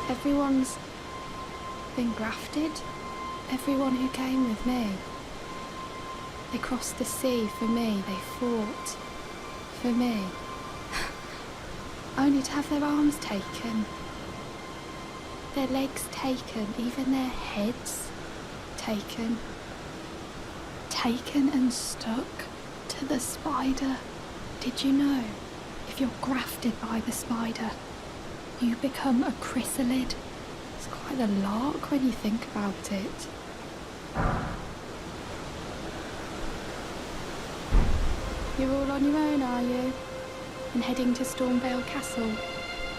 Everyone's been grafted. Everyone who came with me. They crossed the sea for me. They fought for me. Only to have their arms taken. Their legs taken. Even their heads taken. Taken and stuck to the spider. Did you know? If you're grafted by the spider, you become a chrysalid. It's quite a lark when you think about it. You're all on your own, are you? And heading to Stormhill Castle?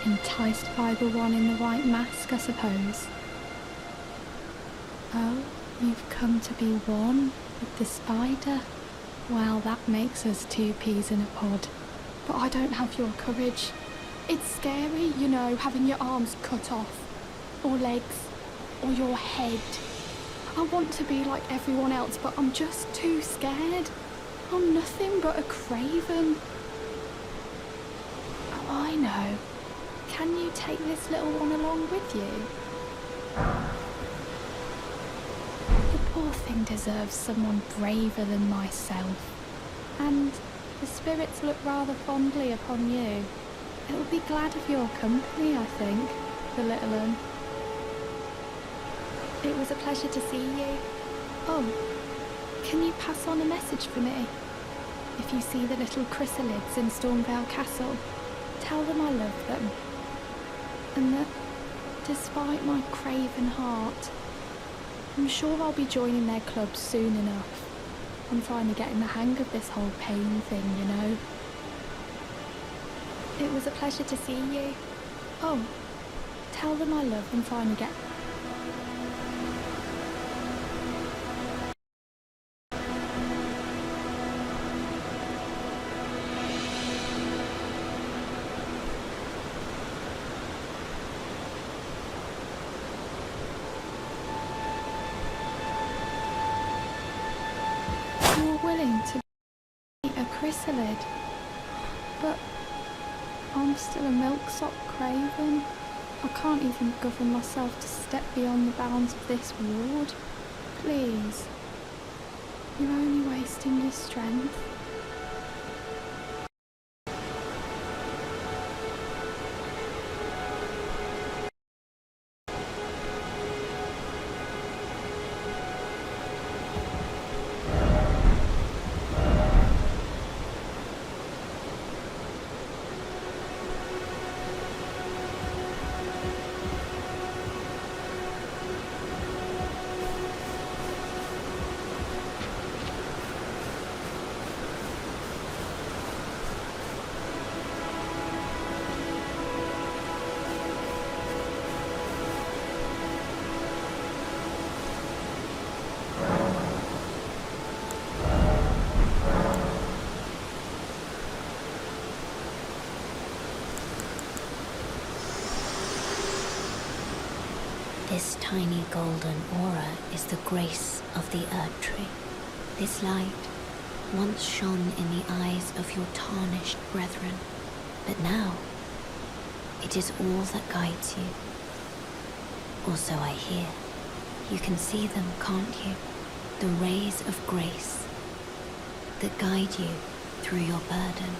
Enticed by the one in the white mask, I suppose. Oh, you've come to be one with the spider? Well, that makes us two peas in a pod. But I don't have your courage. It's scary, you know, having your arms cut off. Or legs. Or your head. I want to be like everyone else, but I'm just too scared. I'm nothing but a craven. Oh, I know. Can you take this little one along with you? The poor thing deserves someone braver than myself. And the spirits look rather fondly upon you. It'll be glad of your company, I think, the little one. It was a pleasure to see you. Oh, can you pass on a message for me? If you see the little chrysalids in Stormhill Castle, tell them I love them. And that, despite my craven heart, I'm sure I'll be joining their club soon enough. I'm finally getting the hang of this whole pain thing, you know. It was a pleasure to see you. Oh, tell them I love them finally get... You're willing to be a chrysalid, but I'm still a milksop craven. I can't even govern myself to step beyond the bounds of this ward. Please. You're only wasting your strength. This tiny golden aura is the grace of the Earth Tree. This light once shone in the eyes of your tarnished brethren, but now it is all that guides you. Or so I hear. You can see them, can't you? The rays of grace that guide you through your burden.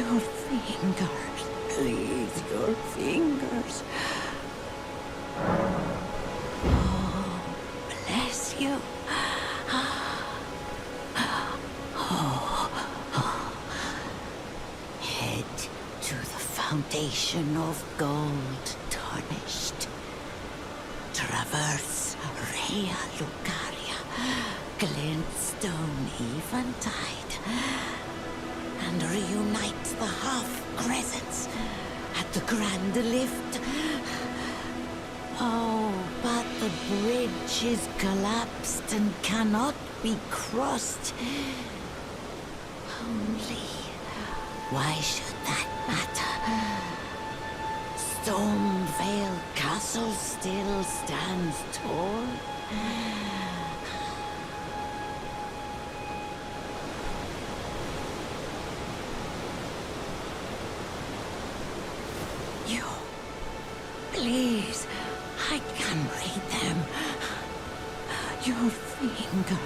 Your fingers, please, your fingers. Oh, bless you. Head to the foundation of gold tarnished. Traverse Rea Lucaria, glintstone eventide, and reunite the half-crescents at the grand lift. Oh, but the bridge is collapsed and cannot be crossed. Only, why should that matter? Stormvale Castle still stands tall. You, please, I can read them. Your finger.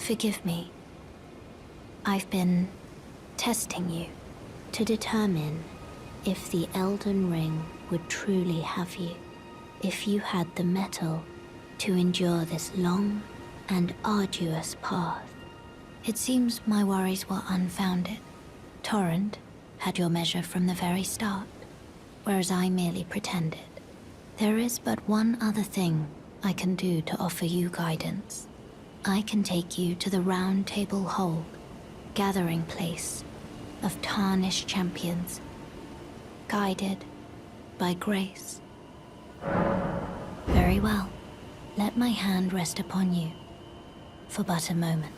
Forgive me. I've been testing you to determine if the Elden Ring would truly have you, if you had the mettle to endure this long and arduous path. It seems my worries were unfounded. Torrent had your measure from the very start, whereas I merely pretended. There is but one other thing I can do to offer you guidance. I can take you to the Round Table Hold, gathering place of tarnished champions, guided by grace. Very well. Let my hand rest upon you for but a moment.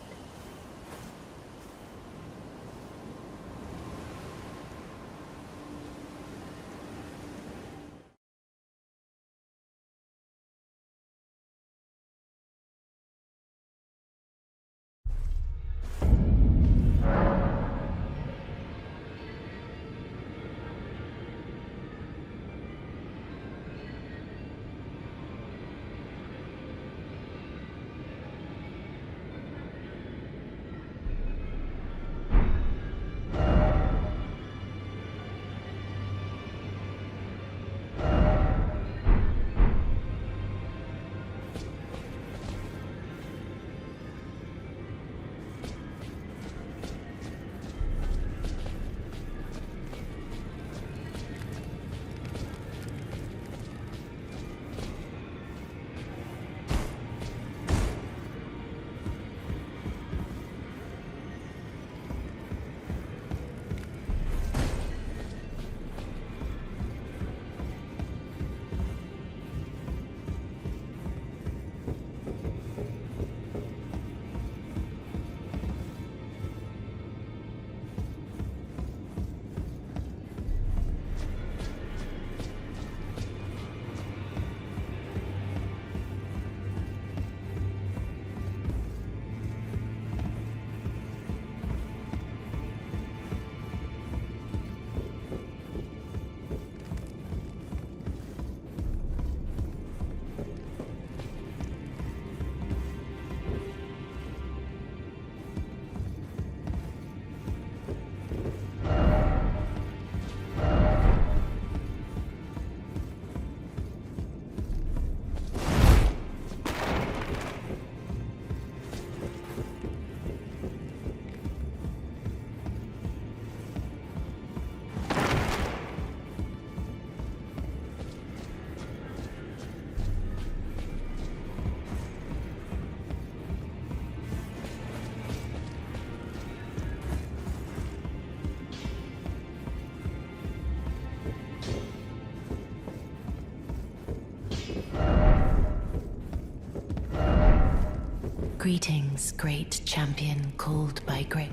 Greetings, great champion called by great.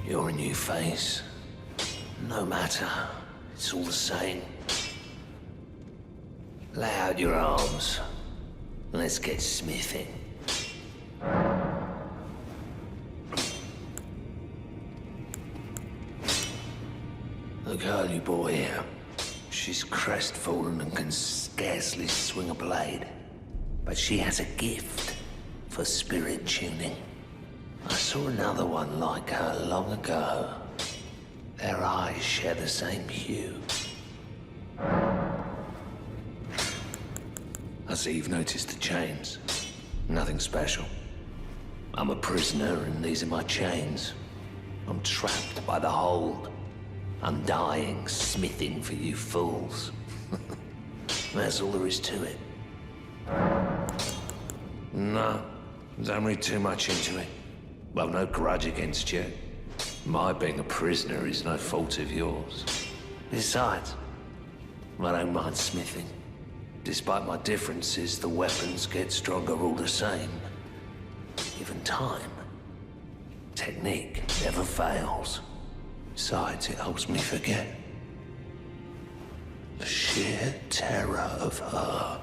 You're a new face. No matter. It's all the same. Lay out your arms. Let's get smithing. The girly boy here. She's crestfallen and can scarcely swing a blade. But she has a gift for spirit tuning. I saw another one like her long ago. Their eyes share the same hue. I see you've noticed the chains. Nothing special. I'm a prisoner and these are my chains. I'm trapped by the hold. I'm dying, smithing for you fools. That's all there is to it. No, don't read too much into it. Well, no grudge against you. My being a prisoner is no fault of yours. Besides, I don't mind smithing. Despite my differences, the weapons get stronger all the same. Even time. Technique never fails. Besides, it helps me forget. The sheer terror of her.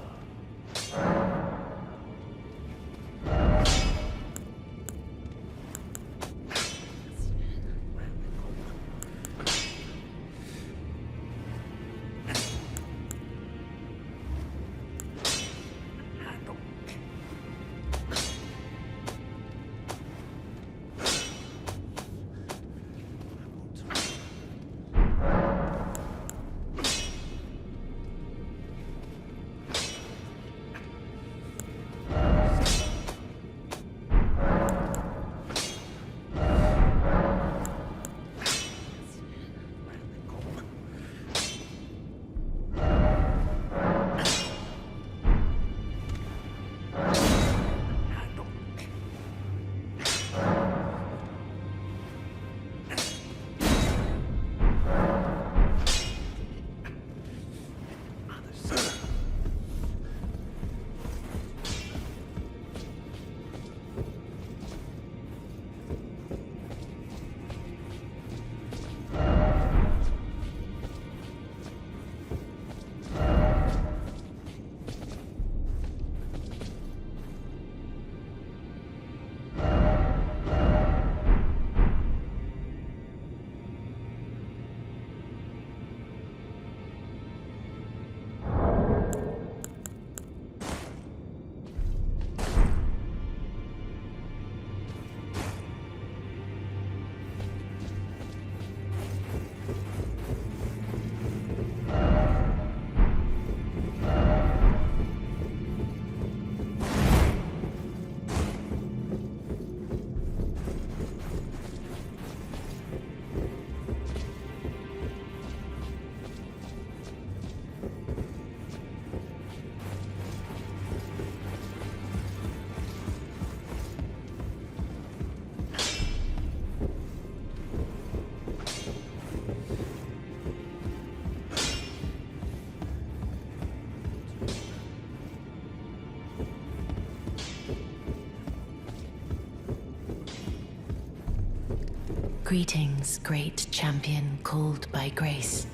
Greetings, great champion called by grace.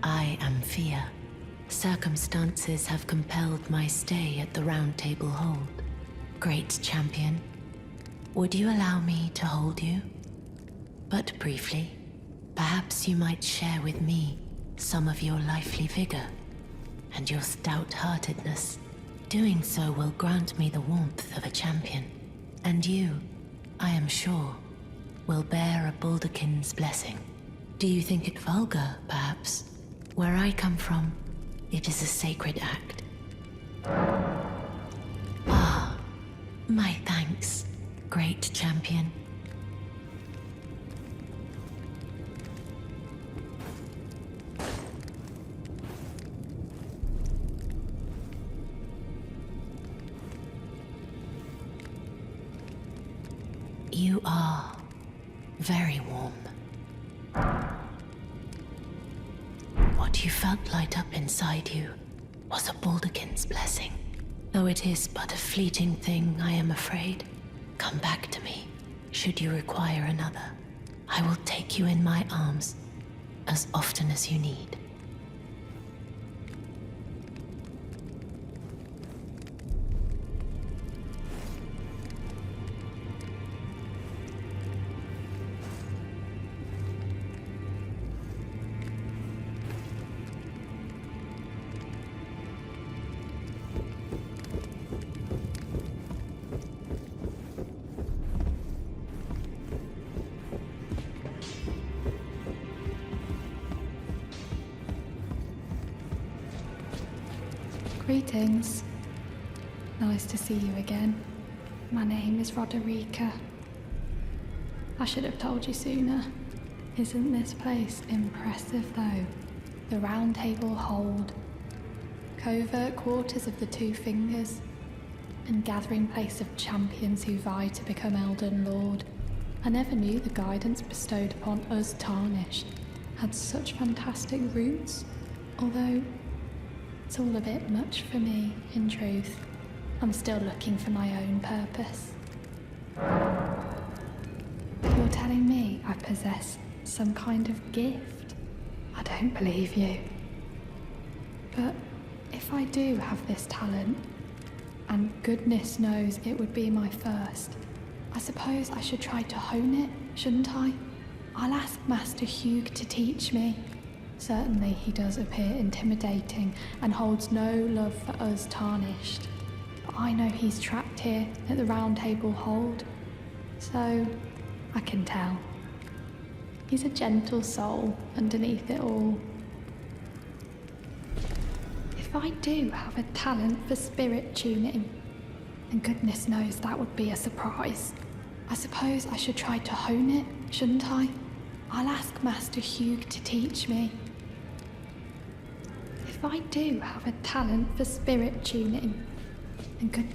I am Fia. Circumstances have compelled my stay at the Round Table Hold. Great champion, would you allow me to hold you? But briefly, perhaps you might share with me some of your lively vigor and your stout-heartedness. Doing so will grant me the warmth of a champion, and you, I am sure, will bear a Baldakin's blessing. Do you think it vulgar, perhaps? Where I come from, it is a sacred act. Ah, my thanks, great champion. You are very warm. What you felt light up inside you was a Baldakin's blessing. Though it is but a fleeting thing, I am afraid. Come back to me, should you require another. I will take you in my arms as often as you need. Greetings. Nice to see you again. My name is Roderica. I should have told you sooner. Isn't this place impressive though? The Round Table Hold, covert quarters of the Two Fingers, and gathering place of champions who vie to become Elden Lord. I never knew the guidance bestowed upon us Tarnished had such fantastic roots, although it's all a bit much for me, in truth. I'm still looking for my own purpose. You're telling me I possess some kind of gift? I don't believe you. But if I do have this talent, and goodness knows it would be my first, I suppose I should try to hone it, shouldn't I? I'll ask Master Hugh to teach me. Certainly he does appear intimidating and holds no love for us tarnished. But I know he's trapped here at the Round Table Hold, so I can tell. He's a gentle soul underneath it all. If I do have a talent for spirit tuning, and goodness knows that would be a surprise, I suppose I should try to hone it, shouldn't I? I'll ask Master Hugh to teach me. If I do have a talent for spirit tuning, and good...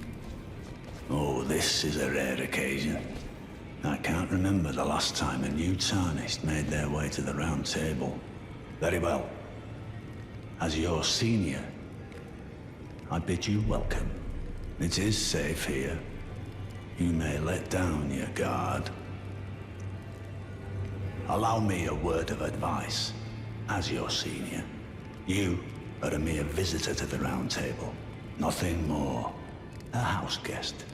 Oh, this is a rare occasion. I can't remember the last time a new Tarnished made their way to the Round Table. Very well. As your senior, I bid you welcome. It is safe here. You may let down your guard. Allow me a word of advice. As your senior, you are a mere visitor to the Round Table. Nothing more. A house guest.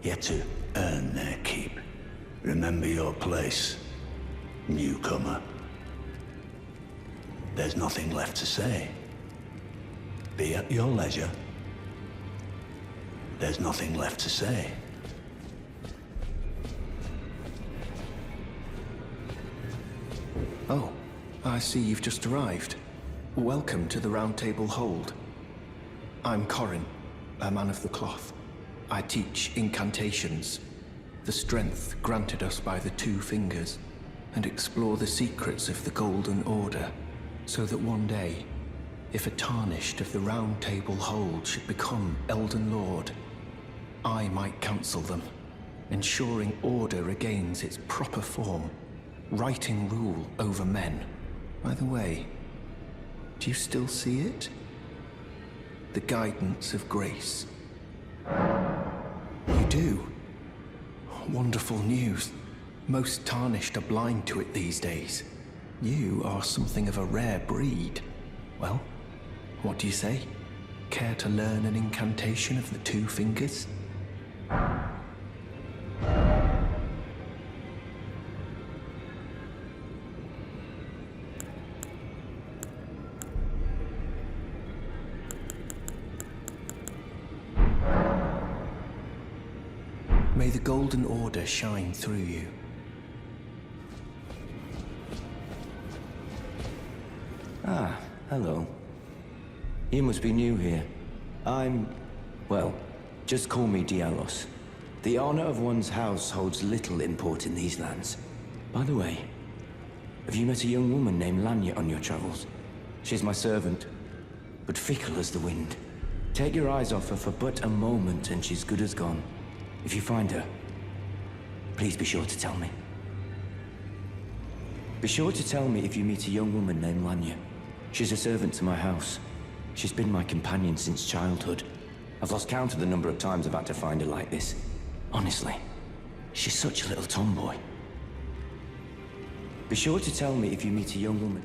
Yet to earn their keep. Remember your place, newcomer. There's nothing left to say. Be at your leisure. There's nothing left to say. Oh, I see you've just arrived. Welcome to the Round Table Hold. I'm Corin, a man of the cloth. I teach incantations, the strength granted us by the Two Fingers, and explore the secrets of the Golden Order, so that one day, if a Tarnished of the Round Table Hold should become Elden Lord, I might counsel them, ensuring order regains its proper form, righting rule over men. By the way, do you still see it? The guidance of grace. You do? Wonderful news. Most Tarnished are blind to it these days. You are something of a rare breed. Well, what do you say? Care to learn an incantation of the Two Fingers? May the Golden Order shine through you. Ah, hello. You must be new here. Well, just call me Dialos. The honor of one's house holds little import in these lands. By the way, have you met a young woman named Liurnia on your travels? She's my servant, but fickle as the wind. Take your eyes off her for but a moment and she's good as gone. If you find her, please be sure to tell me. Be sure to tell me if you meet a young woman named Liurnia. She's a servant to my house. She's been my companion since childhood. I've lost count of the number of times I've had to find her like this. Honestly, she's such a little tomboy. Be sure to tell me if you meet a young woman.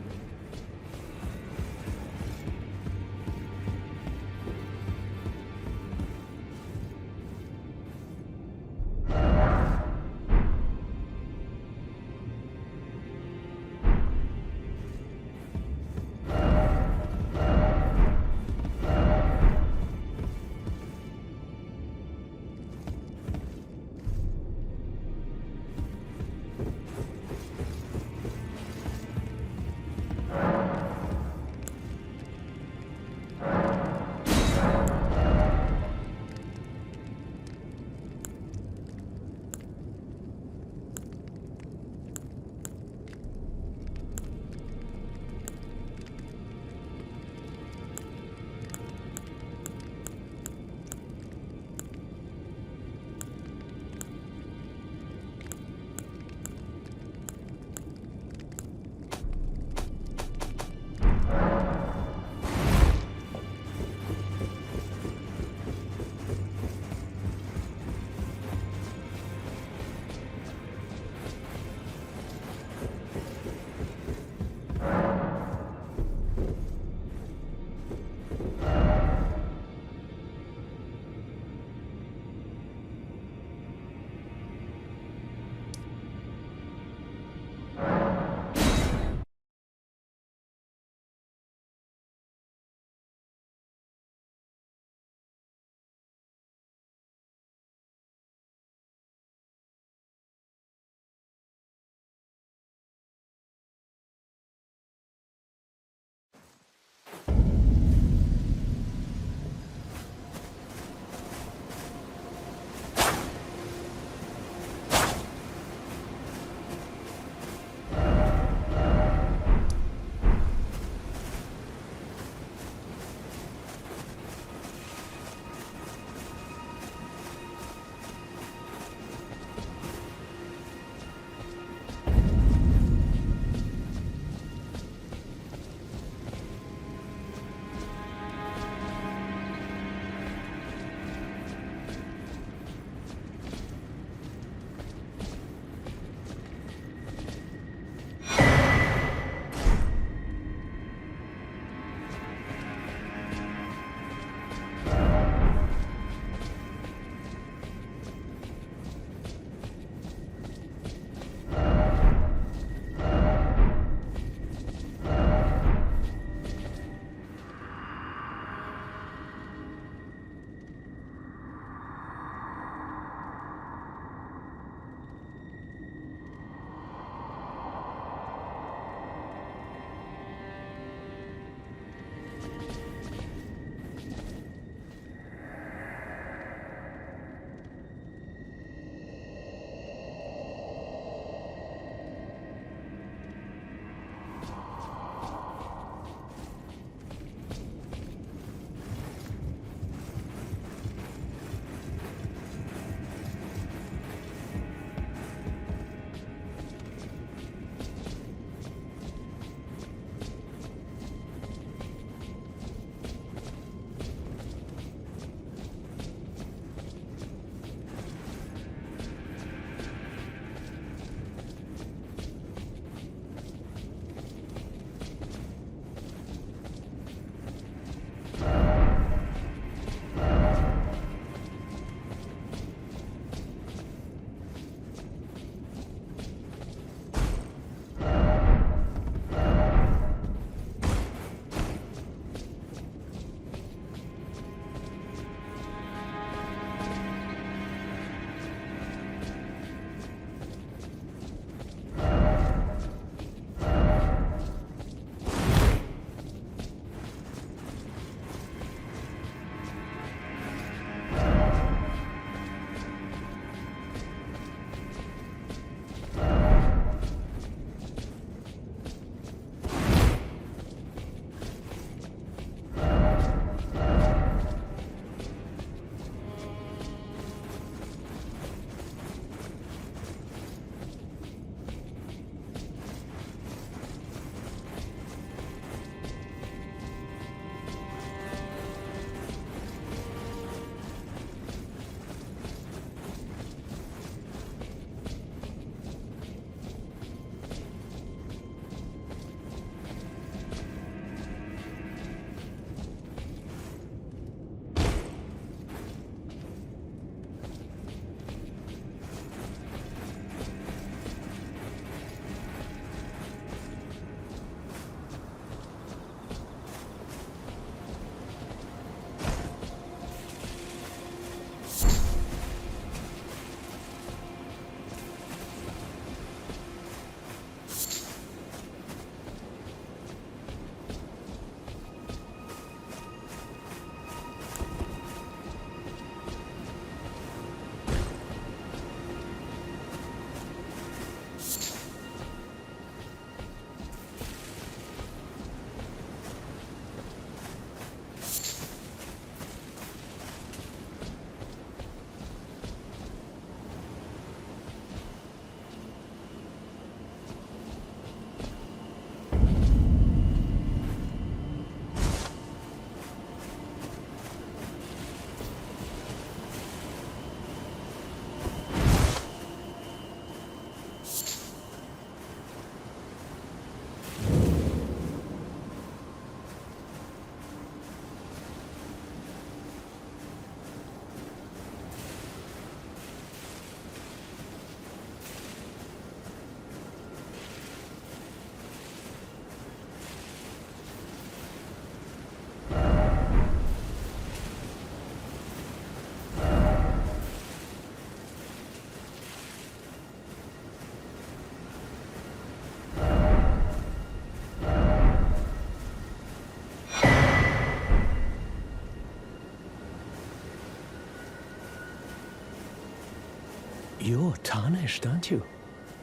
You're tarnished, aren't you?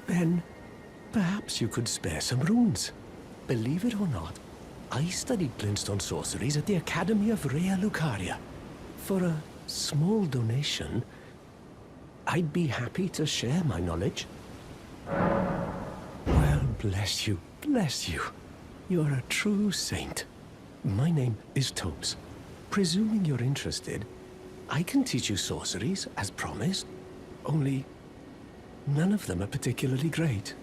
Then perhaps you could spare some runes. Believe it or not, I studied glintstone sorceries at the Academy of Rea Lucaria. For a small donation, I'd be happy to share my knowledge. Well, bless you, bless you. You're a true saint. My name is Tobes. Presuming you're interested, I can teach you sorceries, as promised. Only, none of them are particularly great.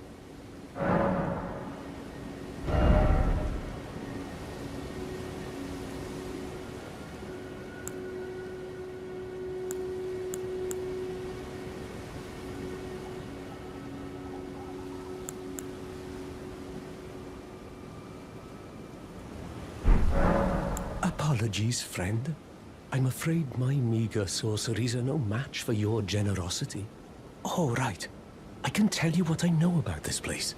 Apologies, friend. I'm afraid my meager sorceries are no match for your generosity. Oh, right. I can tell you what I know about this place.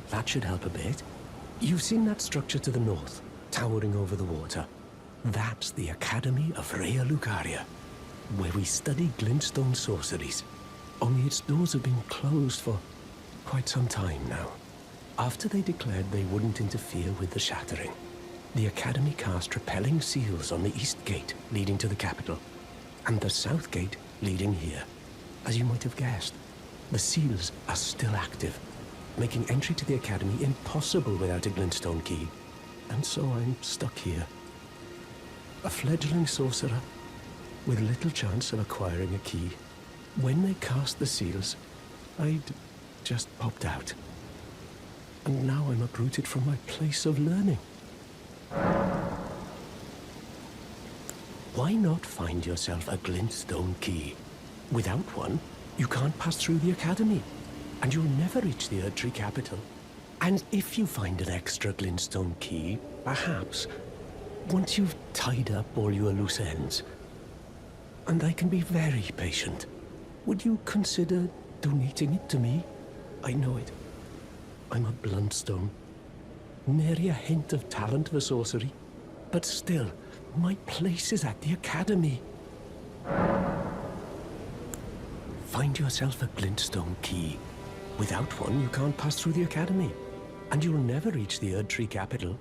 That should help a bit. You've seen that structure to the north, towering over the water. That's the Academy of Rea Lucaria, where we study glintstone sorceries. Only its doors have been closed for quite some time now. After they declared they wouldn't interfere with the shattering, the Academy cast repelling seals on the east gate leading to the capital, and the south gate leading here. As you might have guessed, the seals are still active, making entry to the Academy impossible without a glintstone key. And so I'm stuck here. A fledgling sorcerer with little chance of acquiring a key. When they cast the seals, I'd just popped out. And now I'm uprooted from my place of learning. Why not find yourself a glintstone key? Without one, you can't pass through the Academy, and you'll never reach the Erdtree capital. And if you find an extra glintstone key, perhaps, once you've tied up all your loose ends, and I can be very patient, would you consider donating it to me? I know it. I'm a bluntstone. Nary a hint of talent for sorcery. But still, my place is at the Academy. Find yourself a glintstone key. Without one, you can't pass through the Academy, and you'll never reach the Erdtree capital.